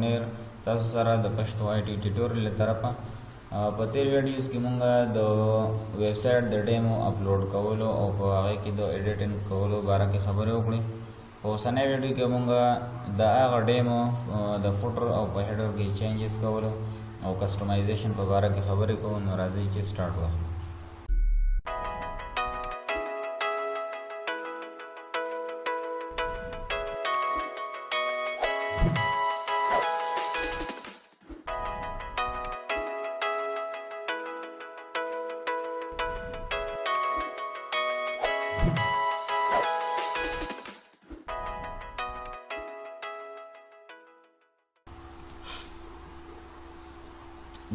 منیر تاسو سره د پښتو آی ټي ټیټوریال له طرفه په تیر ویډیوز کې مونږ د ویب سایټ د ډیمو اپلوډ کولو او په هغه کې د ایډیټینګ کولو باره کې خبرې وکړې. په اوسنۍ ویډیو کې مونږ د هغه ډیمو د فوټر او په هیډر کې چینجز کولو او کسټمایزیشن په باره کې خبرې کوو. نو راځئ چې سٹارټ واخلو.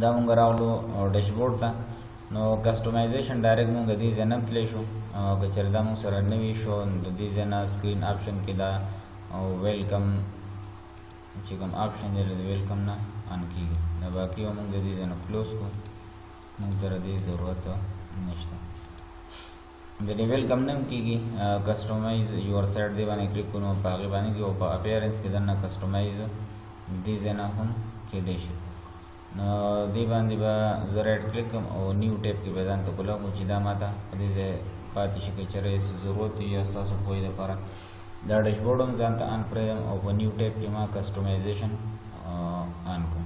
دا مونږ راغلو ډیشبورډ ته. نو کسټمایزیشن ډایرکټ مونږ د دې ځای نه تللی شو. که چېرې دا مونږ سره نوي شو نو د دې ځای نه سکرین آپشن کې دا ویلکم چې کوم آپشن دی د ویلکم نه آن کېږي. دا باقي مونږ د دې ځای نه کلوز کړو، مونږ ته د دې ضرورت نشته. د دې ویلکم نه هم کېږي. کسټمایز یور سایټ دی باندې کلیک کړو، په هغې باندې کې او په اپیرنس کې دننه کسټمایز دې ځای نه هم کېدی شي. نو دې باندې به زه رایټ کلیک کوم او نیو ټیپ کې به ځان ته کولاو چې دا ما ته په دې ځای پاتې شي. که چېرې ضرورت وي یا ستاسو پوهې دپاره دا ډیشبورډ هم ځان ته آن پرېږدم او په نیو ټیپ کې ما کسټمایزیشن آن کړم.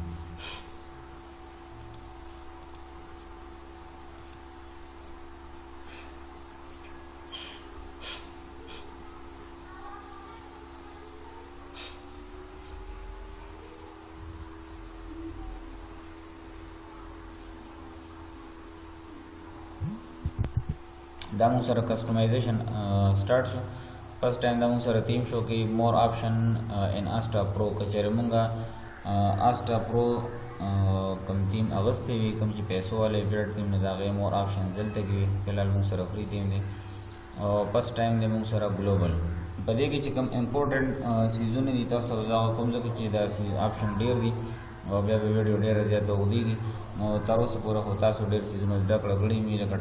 دا مونږ سره کسټمایزیشن سٹارټ شو. فرست ټایم دا مونږ سره تیم شو کې مور آپشن ان اسټرا پرو. که چېرې مونږه اسټرا پرو کوم تیم اغوستی وي، کوم چې پیسو والی بیډ تیم، نو د هغې مور آپشن دلته کې وي. فلحال مونږ سره فری تیم دی. فرست ټایم دی مونږ سره ګلوبل. په دې کې چې کوم امپورټنټ سیزونه دي تاسو هغه کوم ځکه چې دا آپشن ډېر دي او بیا به ویډیو ډېره زیاته اوږدېږي. نو تر اوسه پورې خو تاسو ډېر څیزونه زده کړه کړي وي، لکه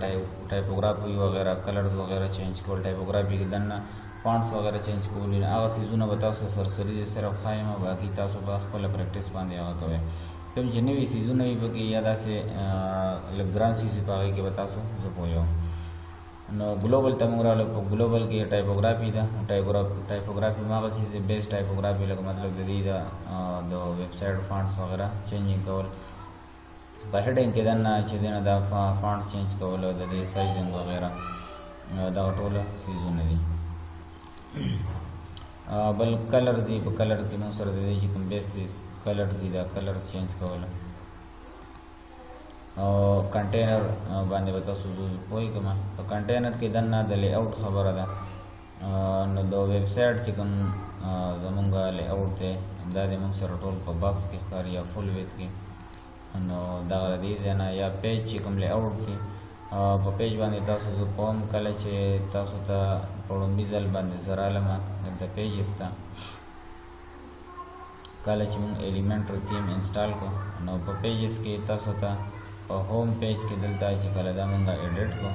ټایپوګرافي وغیره، کلرز وغیره چینج کول، ټایپوګرافي کې دننه فانټس وغیره چینج کول. هغه څیزونه به تاسو سرسري صرف ښایم، باقي تاسو به خپله پریکټس باندې هغه کوئ. کوم چې نوي څیزونه وي پکې یا داسې لږ ګران څیز وي په هغې کې به تاسو زه پوهیږم. نو ګلوبل ته مونږ راغلو. په ګلوبل کې ټایپوګرافي ده. ټایپوګرافي هماغه څیز دی، بیس ټایپوګرافي، لکه مطلب د دې د ویب سایټ فانټس وغیره چینجینګ کول. په هیډینګ کې دننه چې دی نه دا فانټس چینج کول او د دې سایزینګ وغیره دغه ټوله څیزونه دي. بل کلرز دي. په کلرز کې مونږ سره د دې چې کوم بیس کلرز دي دا کلرز چینج کول. او کنټینر باندې به تاسو پوهېږم. په کنټینر کې دننه د لی آوټ خبره ده. نو د ویب سایټ چې کوم زمونږ لی آوټ دی دا د مونږ سره ټول په باکس کې ښکاري یا فل ویت کې. نو دغه د دې ځای نه یا پیج چې کوم لی آوټ دی په پیج باندې تاسو زه کوم کله چې تاسو ته په لومړي ځل باندې زه رالمه دلته پیجز ته کله چې مونږ ایلیمنټر تیم انسټال کړو نو په پیجز کې تاسو ته په هوم پیج کې دلته چې کله دا مونږ ایډیټ کړو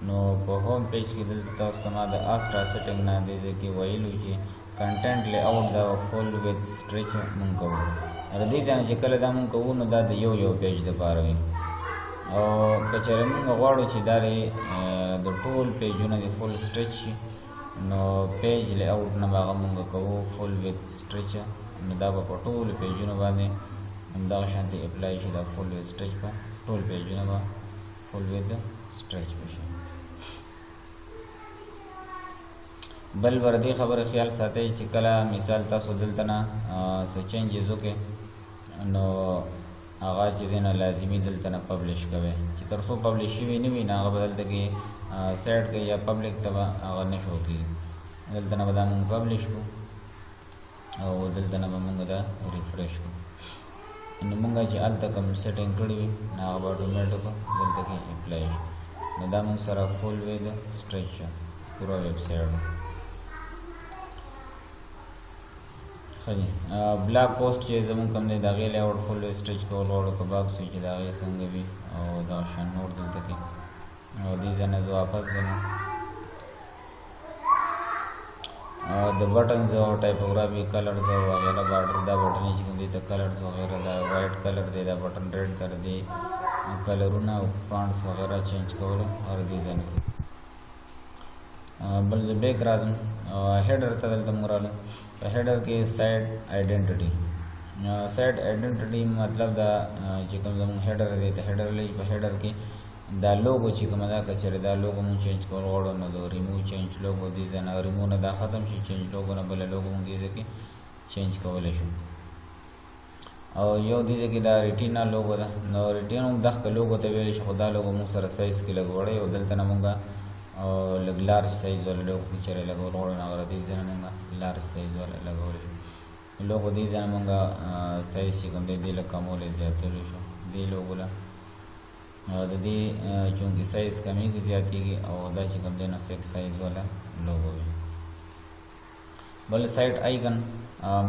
نو په هوم پیج کې دلته تاسو ته ما د آسټرا سیټینګ نه دې ځای کې ویلو چې کنټینټ لی آوټ دا فل ویت سټریچ مونږ کوو. د دې ځای نه چې کله دا مونږ کوو نو دا د یو پیج دپاره وي. او که چېرې مونږ غواړو چې دا د ټول پیجونه د فل سټریچ شي نو پیج لی آوټ نه به هغه مونږ کوو فل ویت سټریچ. نو دا به په ټولو پیجونو باندې همدغه شانتې اپلای شي. دا فل ویت سټریچ به ټول پیجونه به فل ویت سټریچ بشي. بل ور دې خبره خیال ساتئ چې کله مثال تاسو دلته نه څه چینجز وکړئ نو هغه چې دی نه لازمي دلته نه پبلش کوئ. چې تر څو پبلش شوي نه وي نو هغه به دلته کې سیټ کوي یا پبلک ته به هغه نه شو کېږي. دلته نه به دا مونږ پبلش کړو او دلته نه به مونږ دا ریفریش کړو. نو مونږ چې هلته کوم سیټینګ کړي وي نو هغه به اټومیټیک دلته کې اپلای شي. نو دا مونږ سره فل ویت سټریچ شو پوره ویب سایټ. بلاګ پوسټ چې زمونږ کوم دی د هغې لی آوټ فل سټریچ کول غواړو که باکس وي چې د هغې څنګه وي او دغه شان نور دلته کې او دې ځای نه زه واپس ځم. د بټنز او ټایپوګرافي کلرز او وغیرہ بارډر دا بټن چې کوم دي د کلرز وغیرہ دا وایټ کلر دی دا بټن ریډ کر دی کلرونه او فونټس وغیرہ چینج کول او ډیزاین بل ز بیک راځم هیډر ته دلته مورال په هیډر کې سایډ آیډنټیټي سایډ آیډنټیټي مطلب دا چې کوم زموږ هیډر دی ته هیډر لې په هیډر کې دا لوګو چې کومه دا کچره دا لوګو مون چینج کول غواړو نو د ریموو چینج لوګو ډیزاین او ریموو نه دا ختم شي چینج لوګو نه بل لوګو مون دې کې چینج کولای شو او یو دې کې دا ریټینا لوګو دا نو ریټینا دغه لوګو ته ویل شي خدا لوګو مون سره سایز کې لګوړې او دلته نه مونږه او لګ لارج سایز ولا لوګو چې لګول غواړو نو ور دې ځنه مونږه لارج سایز ولا لګول شو لوګو دې ځنه مونږه سایز چې کوم دې له کومول زیاتول شو دې لوګو لا د دې چونکی سایز کمیږي زیاتېږي او دا چې کوم دی نو فکس سایز والا لوګو وي بل سایډ آیکن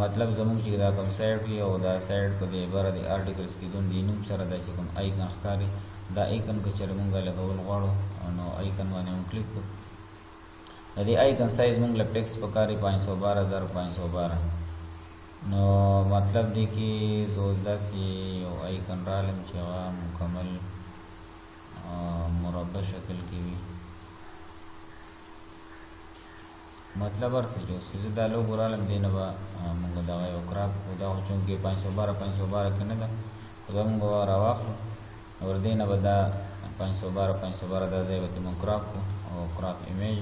مطلب زموږ چې دا کوم سایډ وي او دا سایډ په دې بره د آرټیکلز کې دوی نوم سره دا چې کوم آیکن ښکاري دا آیکن که چېرې مونږ لګول غواړو نو آیکن باندې مونږ کلیک کړو د دې آیکن سایز مونږ له ټیکس پکاري 512,512 نو مطلب دی کې زوز داسې یو آیکن رالم چې هغه مکمل مربع شکل کې وي مطلب ورسې جو سیزه دا لوګو رالم دی نه به مونږ دغه یو کراپ دا خو چونکې 512 کې نه ده خو دا مونږ راواخلو ور دې نه به دا 512 دا ځای به مونږ کراپ او کراپ ایمیج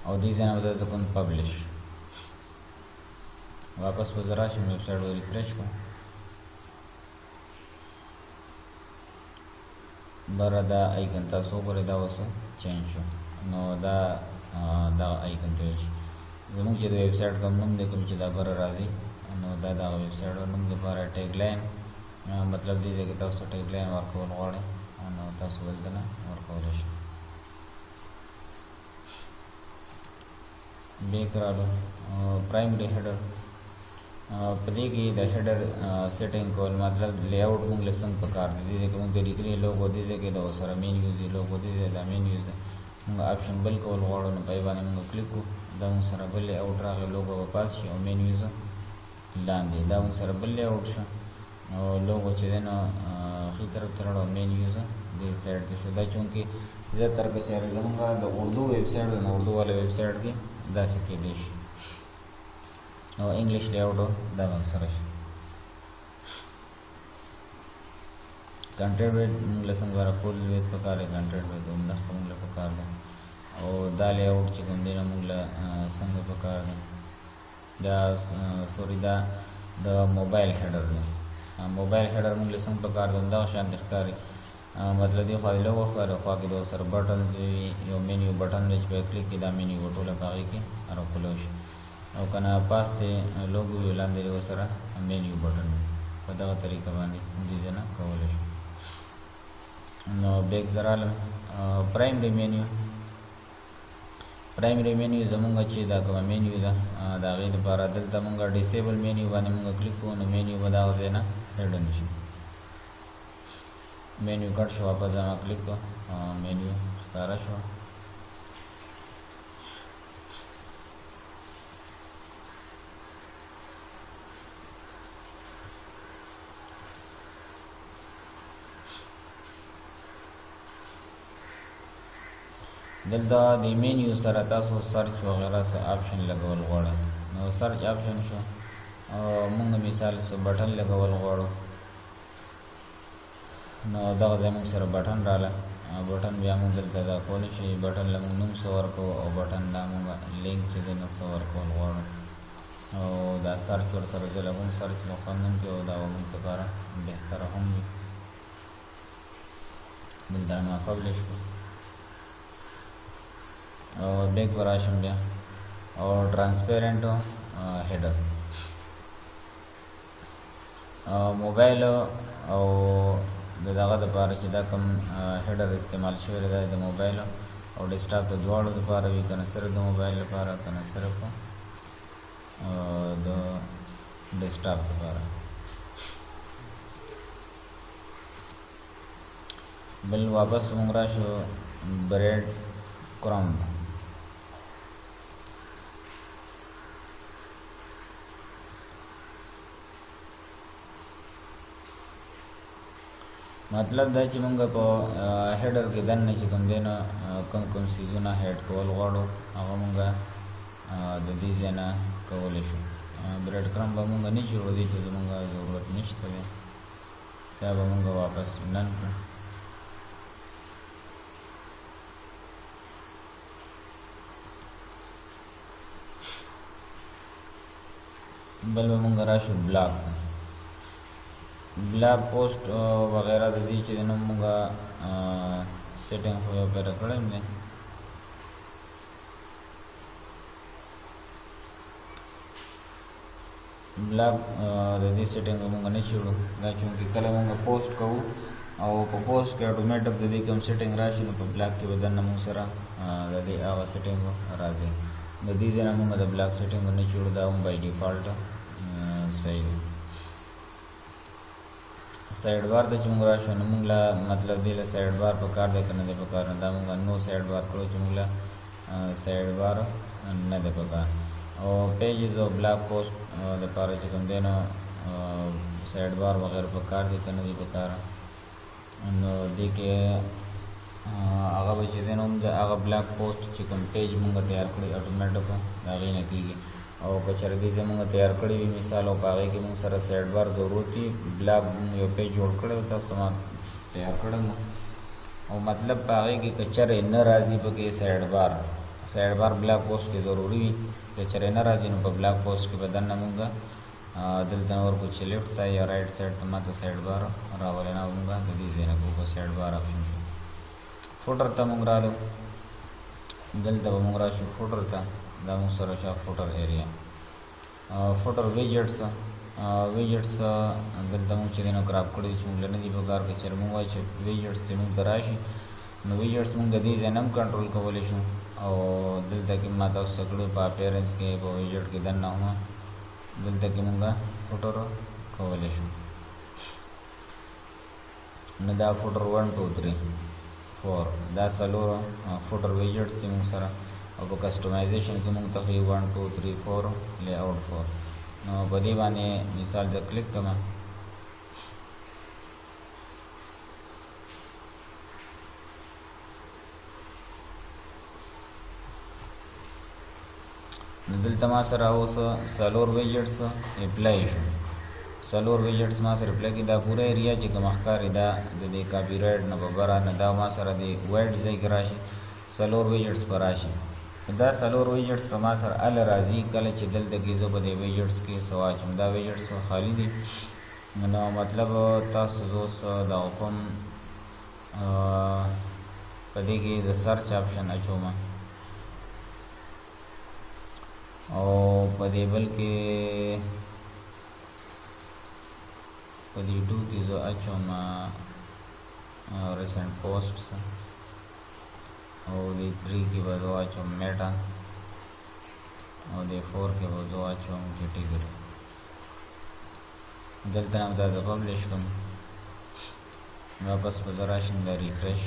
او دې ځای نه به دا کوم پبلش واپس به زه راشم ویب سایټ به ریفریش کړم بره دا آیکن تاسو وګورئ دا اوس چینج شو نو دا آیکن ته ویل شي زموږ چې د ویب سایټ کوم نوم دی کوم چې دا بره راځي نو دا د ویب سایټ نوم لپاره ټیګ لاین مطلب دی چې تاسو ټیګ لاین ورکول غواړئ نو تاسو دلته نه ورکولی شئ بیک راغلو پرایمري هیډر په دې کې د هیډر سیټینګ کول مطلب لی آوټ مونږ له څنګه پکار دي دې کې مونږ د ډیګري لوګو دې کې د سره مینیو دی لوګو دې د مینیو دی مونږ آپشن بل کول غواړو نو په باندې مونږ کلیک کوو دا مونږ سره بل لی آوټ راغلی لوګو واپس شي او مینیوز لاندې دا مونږ سره بل لی آوټ شو او لوګو چې دی نو ښي طرف ته لاړو مینیوز دې سایډ ته شو دا چونکې زیاتره که چېرې زمونږ د اردو ویب سایټ نو اردو والا ویب سایټ کې داسې کېدی شي او انګلیش لیاوټ دا هم سره شي کنټینټ ویډ موږ له څنګه فول ویډ پکار دی کنټینټ ویډ هم د موږ له پکار دی او دا لیاوټ چې کوم دی نو موږ له څنګه پکار دی دا سوري دا د موبایل هیډر دی موبایل هیډر موږ له څنګه پکار دی دا شان ښکاري مطلب دی خو له وخت خوا کې د سر بټن دی یو مینیو بټن دی چې په کلیک کې دا مینیو ټوله پاږي کې راکولو شي او کنه پاس ته لوګو لاندې وسره مینیو بټن په دا طریقه باندې دې ځنه کولای شي نو بیک زرال پرایمری مینیو زمونږ چې دا کوم مینیو ده دا غي لپاره دلته مونږ ډیسیبل مینیو باندې مونږ کلیک کوو نو مینیو به دا ځنه هډن شي مینیو کټ شو واپس ما کلیک کو مینیو ښکارا شو دلته د مینیو سره تاسو سرچ وغیرہ سره آپشن لګول غواړئ نو سرچ آپشن شو او موږ مثال سره بټن لګول غواړو نو دا زموږ سره بټن رااله بټن بیا موږ دلته دا کولی شي بټن له موږ نوم څه ورکو او بټن لا موږ لینک چې دی نو څه ورکول غواړو او دا سرچ ورسره زه لګوم سرچ له قانون کې او دا موږ لپاره بهتره هم وي دلته ما پبلش کړو او بیک براشم بیا او ټرانسپیرنٹ هیډر موبایل او دغه د لپاره چې دا کوم هیډر استعمال شوی دی د موبایل او ډیسکټاپ د دواړو لپاره وي کنه صرف د موبایل لپاره کنه صرف د ډیسکټاپ لپاره بل واپس موږ راشو بریډ کروم مطلب دا چې مونږ په هیډر کې دننه چې کوم دی نو کوم سیزونه هیډ کول غواړو هغه مونږ د دې ځای نه کولی شو. بریډ کرم به مونږ نه جوړو، دې ته زمونږ ضرورت نشته دی، دا به مونږ واپس نن کړو. بل به مونږ راشو بلاګ پوسټ وغیرہ د دې چې نو مونږ سیټینګ خو یو پیدا کړی دی. بلاګ د دې سیټینګ مونږ نه چوړو، دا چونکې کله مونږ پوسټ کوو او په پوسټ کې اټومیټک د دې کوم سیټینګ راشي نو په بلاګ کې به دننه مونږ سره د دې هغه سیټینګ راځي. د دې ځای نه مونږ د بلاګ سیټینګ نه چوړو، دا هم بای ډیفالټ صحیح دی. سایډ بار ته چې مونږ راشو نو مونږ له مطلب دی له سایډ بار په کار دی که نه دی په کار، دا مونږ نو سایډ بار کړو چې مونږ له سایډ بار نه دی په کار. او پیجز او بلاګ پوسټ دپاره چې کوم دی نو سایډ بار وغیره په کار دی که نه دی په کار، نو دې کې هغه به چې دی نو هغه بلاګ پوسټ چې کوم پیج مونږ تیار کړی اټومیټک د هغې نه کېږي. او که چېرې دې ځای مونږ تیار کړی وي مثال او په هغې کې مونږ سره سایډ بار ضرورت وي، بلاګ یو پیج جوړ کړی و تاسو ما تیار کړی او مطلب په هغې کې که چېرې نه راځي پکې سایډ بار بلاګ پوسټ کې ضروري وي، که چېرې نه راځي نو په بلاګ پوسټ کې به دننه مونږ دلته نه ورکړو چې لیفټ ته یا رایټ سایډ ته ماته سایډ بار راولي نه مونږ د دې ځای نه کوو په سایډ بار آپشن کې. فوټر ته مونږ رالو، دلته به مونږ راشو فوټر ته، دا مونږ سره شو فوټر ایریا. فوټر ویجټس دلته مونږ چې دی نو کراپ کړي چې مونږ له نه دي په کار، که چېرې مونږ وایو چې ویجټس چې مونږ ته راشي نو ویجټس مونږ د دې ځای نه هم کنټرول کولی شو. او دلته کې ما تاسو ته کړو په اپیرنس کې په ویجټ کې دننه هم دلته کې مونږ فوټر کولی شو. نو دا فوټر 1 2 3 4 دا څلور فوټر ویجټس چې مونږ سره، او په کسټمایزیشن کې مونږ ته ښیي 1 2 3 4 لی آؤټ 4. نو په دې باندې مثال زه کلیک کړم نو دلته ما سره اوس څلور ویجټس اپلای شو. څلور ویجټس ما سره اپلای کړي، دا پوره ایریا چې کوم ښکاري دا د دې کاپي رایټ نه به بره نه، دا ما سره د وایډ ځای کې راشي څلور ویجټس په راشي. دا څلور ویجټس په ما سره ال راځي کله چې دلته کې زه په دې ویجټس کې څه واچوم. دا ویجټس خالی دي، نو مطلب تاسو زه اوس دغه کوم په دې کې د سرچ آپشن اچوم او په دې بل کې په دې 2 کې زه اچوم ریسنټ پوسټس او دې 3 کې به زه اچوم میټا او دې 4 کې به زه اچوم کیټیګري. دلته هم دا زه پبلش کوم، واپس به زه راشم دا ریفریش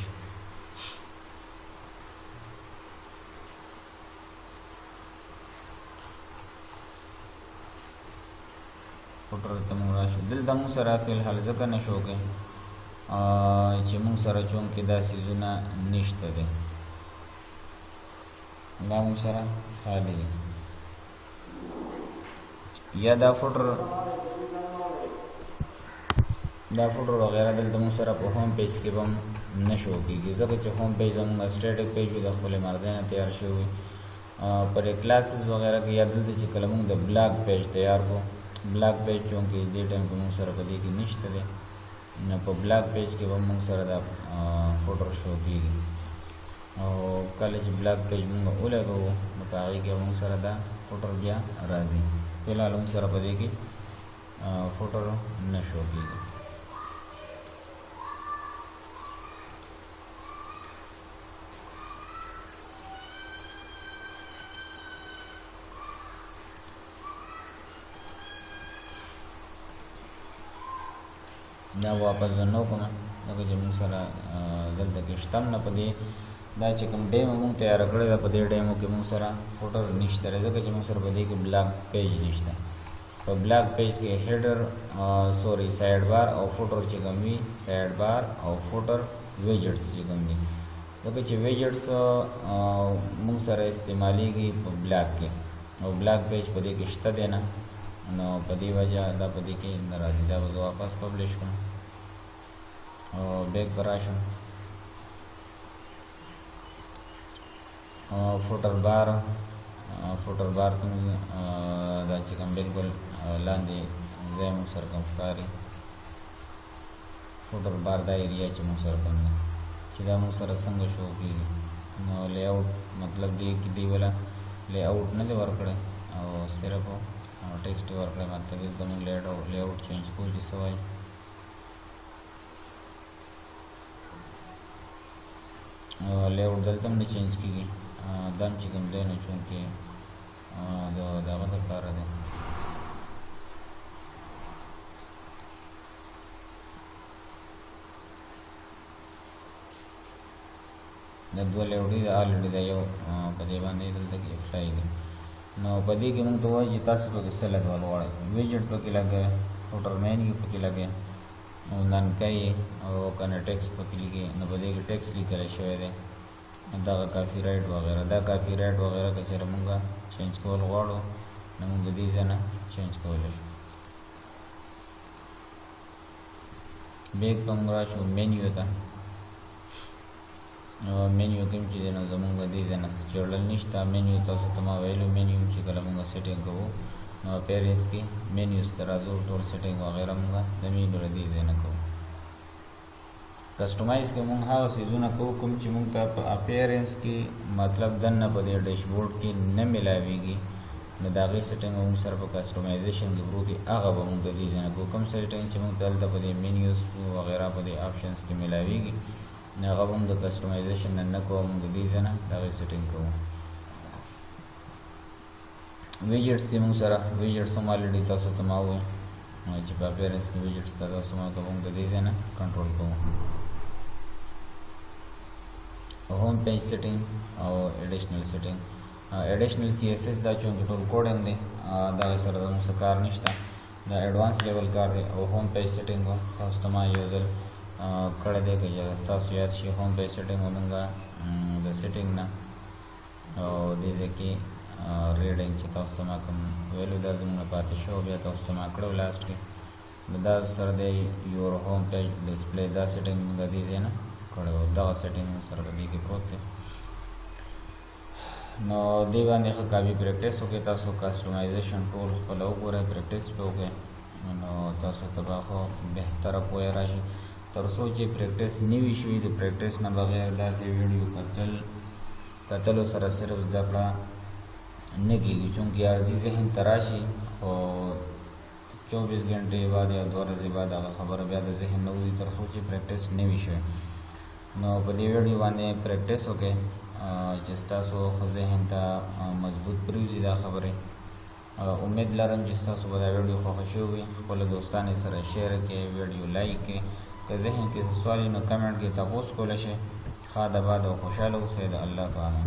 فوټر ته مونږ راشو. دلته مونږ سره فی الحال ځکه نه شو کوي چې مونږ سره چونکې دا سیزونه نشته دی، دا مونږ سره خالی دی. یا دا فوټر وغیرہ دلته مونږ سره په هوم پیج کې به هم نه شو کېږي، ځکه چې هوم پیج زمونږ سټیټک پیج وي د خپلې مرضۍ نه تیار شوی وي. پر کلاسز وغیرہ کې یا دلته چې کله مونږ د بلاګ پیج تیار کړو، بلاګ پیج چونکې دې ټایم کې مونږ سره په دې کې نشته دی، نو په بلاګ پیج کې به مونږ سره دا فوټر شو کېږي. او کله چې بلاګ پیج مونږ ولګوو نو په هغې کې مونږ سره دا فوټر بیا راځي. فی الحال مونږ سره په دې کې فوټر نه شو کېږي. دا واپس زه نو کوم ځکه چې مونږ سره دلته کې شته هم نه په دې دا چې کوم ډیمو مونږ تیاره کړې ده په دې ډیمو کې مونږ سره فوټر نشته دی، ځکه چې مونږ سره په دې کې بلاګ پیج نشته. په بلاک پیج کې هیډر سوري سایډ بار او فوټر چې کوم وي سایډ بار او فوټر ویجټس چې کوم دي لکه چې ویجټس موږ سره استعمالیږي په بلاک کې او بلاک پیج په دې کې شته دی نه نو په دې وجه دا په دې کې نه راځي دا به واپس پبلش کړم او بیک به راشم فوټر بار کوم دا چې کوم بالکل لاندې ځای موږ سره کوم ښکاري فوټر بار دا ایریا چې موږ سره کوم ده چې دا موږ سره څنګه شو کېږي نو لی آوټ مطلب دی کې دی والا لی آوټ نه دی ورکړی او صرف ټیکسټ ورکړی مطلب دلته موږ لی آوټ چینج کوو چې څه وایي لی آوټ دلته هم نه چینج کېږي دا هم چې کوم دی نو چونکې د هغه دپاره دی دا دوه لی آوټ دي آلریډي دا یو په دې باندې دلته کې اپلای دی نو په دې کې موږ ته وایي چې تاسو پکې څه لګول غواړئ ویجټ پکې لګوئ فوټر مینیو پکې لګوئ او ننکۍ او کنه ټیکس پکې لیکئ نو په دې کې ټیکس لیکلی شوی دی دغه کافي رایټ وغیره دا کافي رایټ وغیره که چېرې مونږ چینج کول غواړو نو مونږ د دې ځای نه چینج کولی شو بیک په مونږ راشو مینیو ته مینیو کې هم چې دی نو زمونږ د دې ځای نه څه چړل نشته مینیو تاسو ته ما ویلو مینیو چې کله مونږ سیټینګ کوو نو اپیرنس کې مینیوز ته راځو ټول سیټینګ وغیره مونږ د مینیو د دې ځای نه کوو کسټمایز کې مونږ هغه څیزونه کوو کوم چې مونږ ته په اپیرنس کې مطلب دننه په دې ډیشبورډ کې نه میلاویږي نو د هغې سیټینګ به مونږ سره په کسټمایزیشن کې پروت وي هغه به مونږ د دې ځای نه کوو کوم سیټینګ چې مونږ ته دلته په دې مینیوز وغیره په دې آپشنس کې میلاویږي نو هغه به مونږ د کسټمایزیشن نه کوو مونږ د دې ځای نه د هغې سیټینګ کوو ویجټس چې مونږ سره ویجټس هم آلریډي تاسو ته ما وویل چې په اپیرنس کې ویجټس ته تاسو ما ته مونږ د دې ځای نه کنټرول کوو home page setting और additional setting additional CSS دا چونکه ټول کوډینګ دی دا سره د موږ کار نشته دا ایڈوانس لیول کار دی او هوم پیج سیټینګ تاسو ته ما یو ځل کړی دی که تاسو یاد شي هوم پیج سیټینګ مونږه د سیټینګ نه او دې ځای کې ریډینګ چې تاسو ته ما کوم ویلو دا زموږ پاتې شو بیا تاسو ته ما کړو لاسټ کې دا سره دی یور هوم پیج ډسپلی دا سیټینګ مونږ د دې ځای نه کړی و دغه سیټینګ سره په دې کې پروت دی نو دې باندې ښه کافي پریکټس وکړئ تاسو کسټمایزیشن ټول خپله وګورئ پریکټس پې وکړئ نو تاسو ته به ښه بهتره پوهه راشي تر څو چې پریکټس نه وي شوي د پریکټس نه بغیر داسې ویډیو کتلو سره صرف زده کړه نه کېږي چونکې عرضي ذهن ته راشي خو 24 घंटे بعد یا 2 ورځې بعد هغه خبره بیا د ذهن نه وځي تر څو چې پریکټس نه وي شوی نو په دې ویډیو باندې پریکټس وکړئ چې ستاسو ښه ذهن ته مضبوط پرېوځي دا خبرې امید لرم چې ستاسو به دا ویډیو خوښه شوې وي خپلو دوستانو سره شیر کړئ ویډیو لایک کړئ که ذهن کې څه سوال وي نو کمنټ کې تپوس کولی شئ ښاد آباد او خوشحاله اوسئ د الله په امان